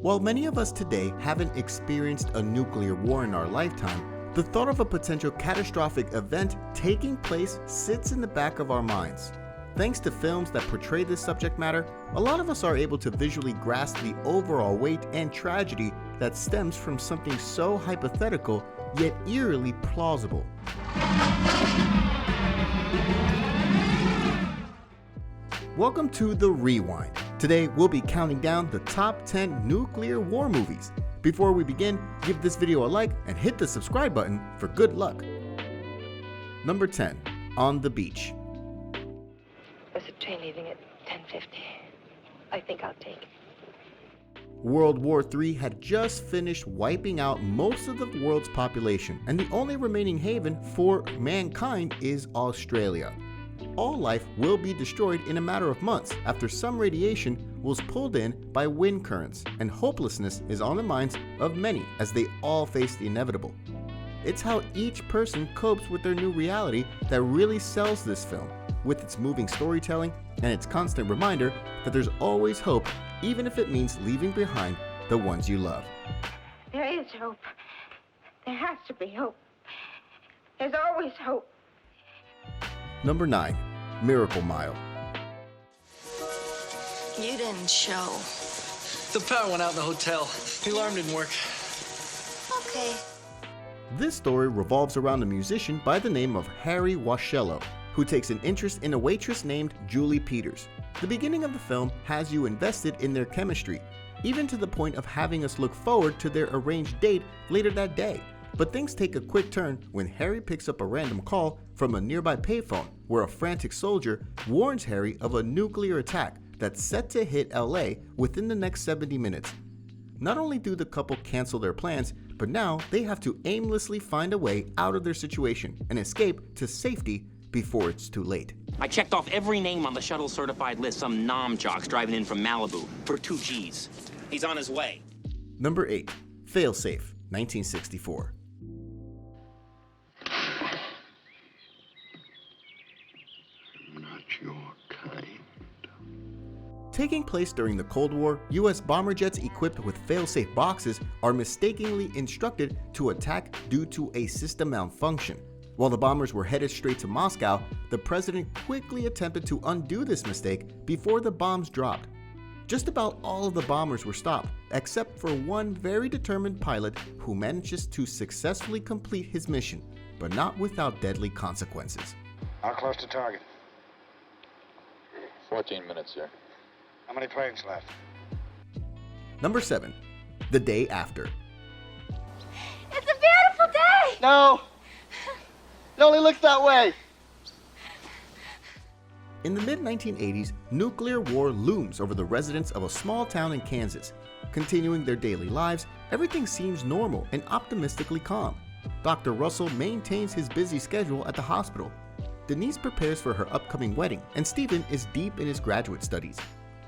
While many of us today haven't experienced a nuclear war in our lifetime, the thought of a potential catastrophic event taking place sits in the back of our minds. Thanks to films that portray this subject matter, a lot of us are able to visually grasp the overall weight and tragedy that stems from something so hypothetical yet eerily plausible. Welcome to The Rewind. Today we'll be counting down the top 10 nuclear war movies. Before we begin, give this video a like and hit the subscribe button for good luck. Number 10. On the Beach. There's a train leaving at 10:50. I think I'll take it. World War III had just finished wiping out most of the world's population, and the only remaining haven for mankind is Australia. All life will be destroyed in a matter of months after some radiation was pulled in by wind currents, and hopelessness is on the minds of many as they all face the inevitable. It's how each person copes with their new reality that really sells this film, with its moving storytelling and its constant reminder that there's always hope, even if it means leaving behind the ones you love. There is hope. There has to be hope. There's always hope. Number 9. Miracle Mile. You didn't show. The power went out in the hotel. The alarm didn't work. Okay. This story revolves around a musician by the name of Harry Washello, who takes an interest in a waitress named Julie Peters. The beginning of the film has you invested in their chemistry, even to the point of having us look forward to their arranged date later that day. But things take a quick turn when Harry picks up a random call from a nearby payphone where a frantic soldier warns Harry of a nuclear attack that's set to hit LA within the next 70 minutes. Not only do the couple cancel their plans, but now they have to aimlessly find a way out of their situation and escape to safety before it's too late. I checked off every name on the shuttle certified list, some nom jocks driving in from Malibu for 2 G's. He's on his way. Number 8. Failsafe, 1964. Not your kind. Taking place during the Cold War, US bomber jets equipped with failsafe boxes are mistakenly instructed to attack due to a system malfunction. While the bombers were headed straight to Moscow, the president quickly attempted to undo this mistake before the bombs dropped. Just about all of the bombers were stopped, except for one very determined pilot who manages to successfully complete his mission, but not without deadly consequences. How close to target? 14 minutes, sir. How many planes left? Number 7. The Day After. It's a beautiful day! No! It only looks that way! In the mid-1980s, nuclear war looms over the residents of a small town in Kansas. Continuing their daily lives, everything seems normal and optimistically calm. Dr. Russell maintains his busy schedule at the hospital. Denise prepares for her upcoming wedding, and Stephen is deep in his graduate studies.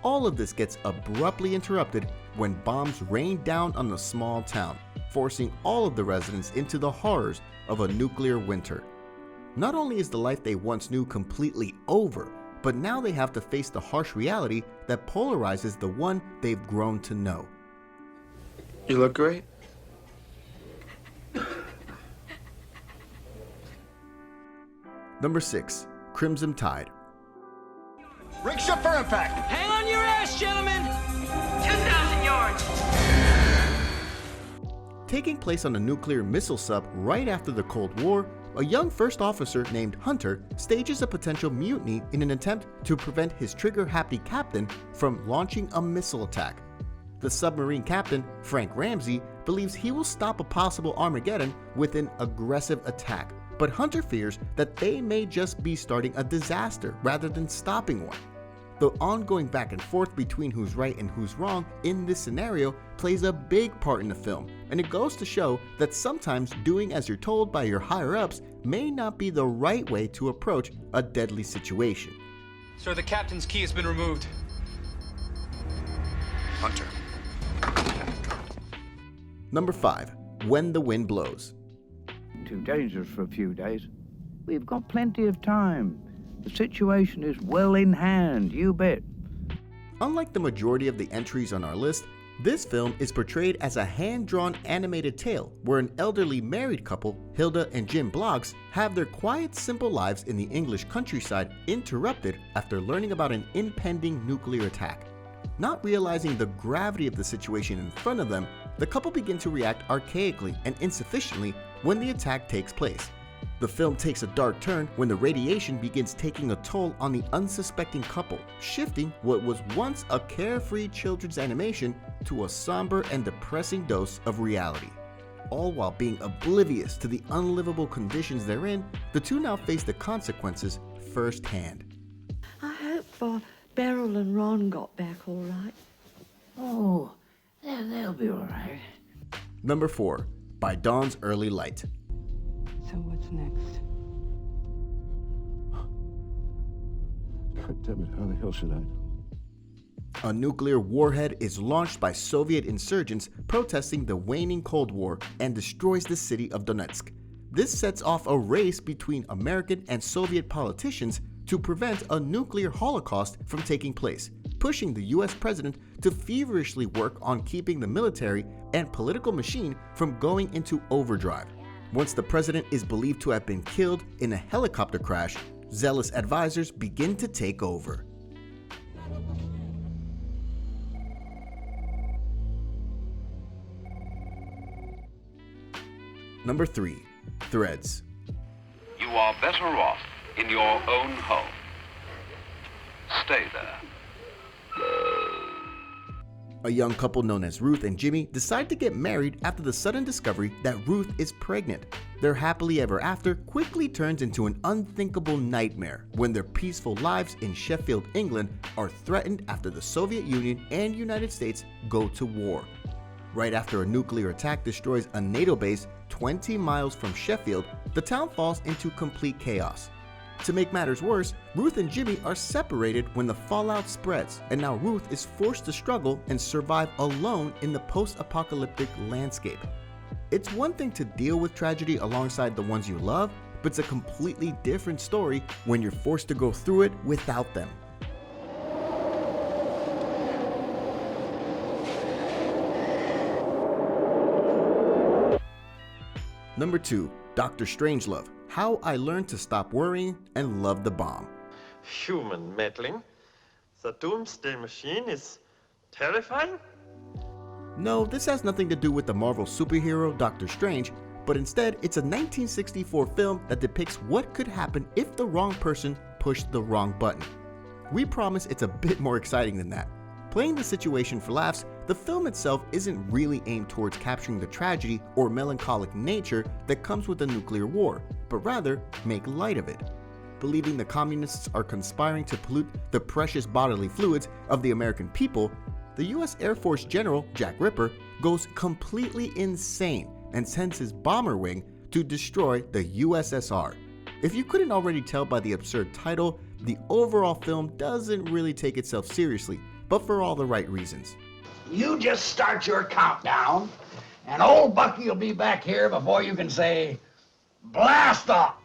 All of this gets abruptly interrupted when bombs rain down on the small town, forcing all of the residents into the horrors of a nuclear winter. Not only is the life they once knew completely over, but now they have to face the harsh reality that polarizes the one they've grown to know. You look great. Number 6. Crimson Tide. Rig ship for impact. Hang on your ass, gentlemen! 2,000 yards! Taking place on a nuclear missile sub right after the Cold War, a young first officer named Hunter stages a potential mutiny in an attempt to prevent his trigger-happy captain from launching a missile attack. The submarine captain, Frank Ramsey, believes he will stop a possible Armageddon with an aggressive attack, but Hunter fears that they may just be starting a disaster rather than stopping one. The ongoing back and forth between who's right and who's wrong in this scenario plays a big part in the film, and it goes to show that sometimes doing as you're told by your higher-ups may not be the right way to approach a deadly situation. Sir, the captain's key has been removed. Hunter. Number 5. When the Wind Blows. Too dangerous for a few days. We've got plenty of time. The situation is well in hand, you bet. Unlike the majority of the entries on our list, This film is portrayed as a hand-drawn animated tale where an elderly married couple, Hilda and Jim Bloggs, have their quiet, simple lives in the English countryside interrupted after learning about an impending nuclear attack. Not realizing the gravity of the situation in front of them, the couple begin to react archaically and insufficiently when the attack takes place. The film takes a dark turn when the radiation begins taking a toll on the unsuspecting couple, shifting what was once a carefree children's animation to a somber and depressing dose of reality. All while being oblivious to the unlivable conditions they're in, the two now face the consequences firsthand. I hope Beryl and Ron got back all right. Oh, they'll be all right. Number 4. By Dawn's Early Light. So what's next? God damn it, how the hell should I? A nuclear warhead is launched by Soviet insurgents protesting the waning Cold War and destroys the city of Donetsk. This sets off a race between American and Soviet politicians to prevent a nuclear holocaust from taking place, pushing the US president to feverishly work on keeping the military and political machine from going into overdrive. Once the president is believed to have been killed in a helicopter crash, zealous advisors begin to take over. Number 3. Threads. You are better off in your own home. Stay there. A young couple known as Ruth and Jimmy decide to get married after the sudden discovery that Ruth is pregnant. Their happily ever after quickly turns into an unthinkable nightmare when their peaceful lives in Sheffield, England are threatened after the Soviet Union and United States go to war. Right after a nuclear attack destroys a NATO base 20 miles from Sheffield, the town falls into complete chaos. To make matters worse, Ruth and Jimmy are separated when the fallout spreads, and now Ruth is forced to struggle and survive alone in the post-apocalyptic landscape. It's one thing to deal with tragedy alongside the ones you love, but it's a completely different story when you're forced to go through it without them. Number 2. Dr. Strangelove. How I Learned to Stop Worrying and Love the Bomb. Human meddling? The doomsday machine is terrifying? No, this has nothing to do with the Marvel superhero Doctor Strange, but instead it's a 1964 film that depicts what could happen if the wrong person pushed the wrong button. We promise it's a bit more exciting than that. Playing the situation for laughs, the film itself isn't really aimed towards capturing the tragedy or melancholic nature that comes with a nuclear war, but rather make light of it. Believing the communists are conspiring to pollute the precious bodily fluids of the American people, the US Air Force General Jack Ripper goes completely insane and sends his bomber wing to destroy the USSR. If you couldn't already tell by the absurd title, the overall film doesn't really take itself seriously, but for all the right reasons. You just start your countdown, and old Bucky will be back here before you can say, blast off!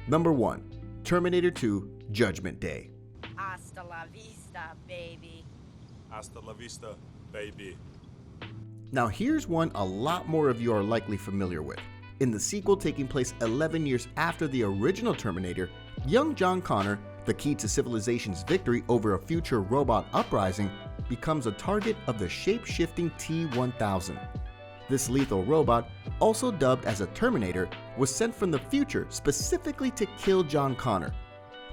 Number 1. Terminator 2 Judgment Day. Hasta la vista, baby. Hasta la vista, baby. Now here's one a lot more of you are likely familiar with. In the sequel taking place 11 years after the original Terminator, young John Connor, the key to civilization's victory over a future robot uprising, becomes a target of the shape-shifting T-1000. This lethal robot, also dubbed as a Terminator, was sent from the future specifically to kill John Connor.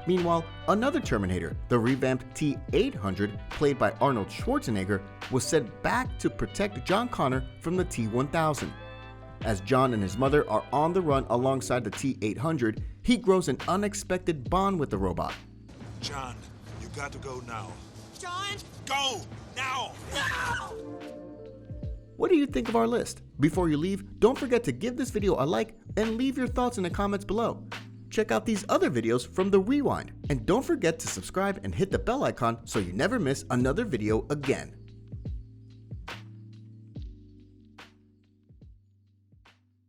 Meanwhile, another Terminator, the revamped T-800, played by Arnold Schwarzenegger, was sent back to protect John Connor from the T-1000. As John and his mother are on the run alongside the T-800, he grows an unexpected bond with the robot. John, you got to go now. John? Go! Now! No! What do you think of our list? Before you leave, don't forget to give this video a like and leave your thoughts in the comments below. Check out these other videos from The Rewind, and don't forget to subscribe and hit the bell icon so you never miss another video again.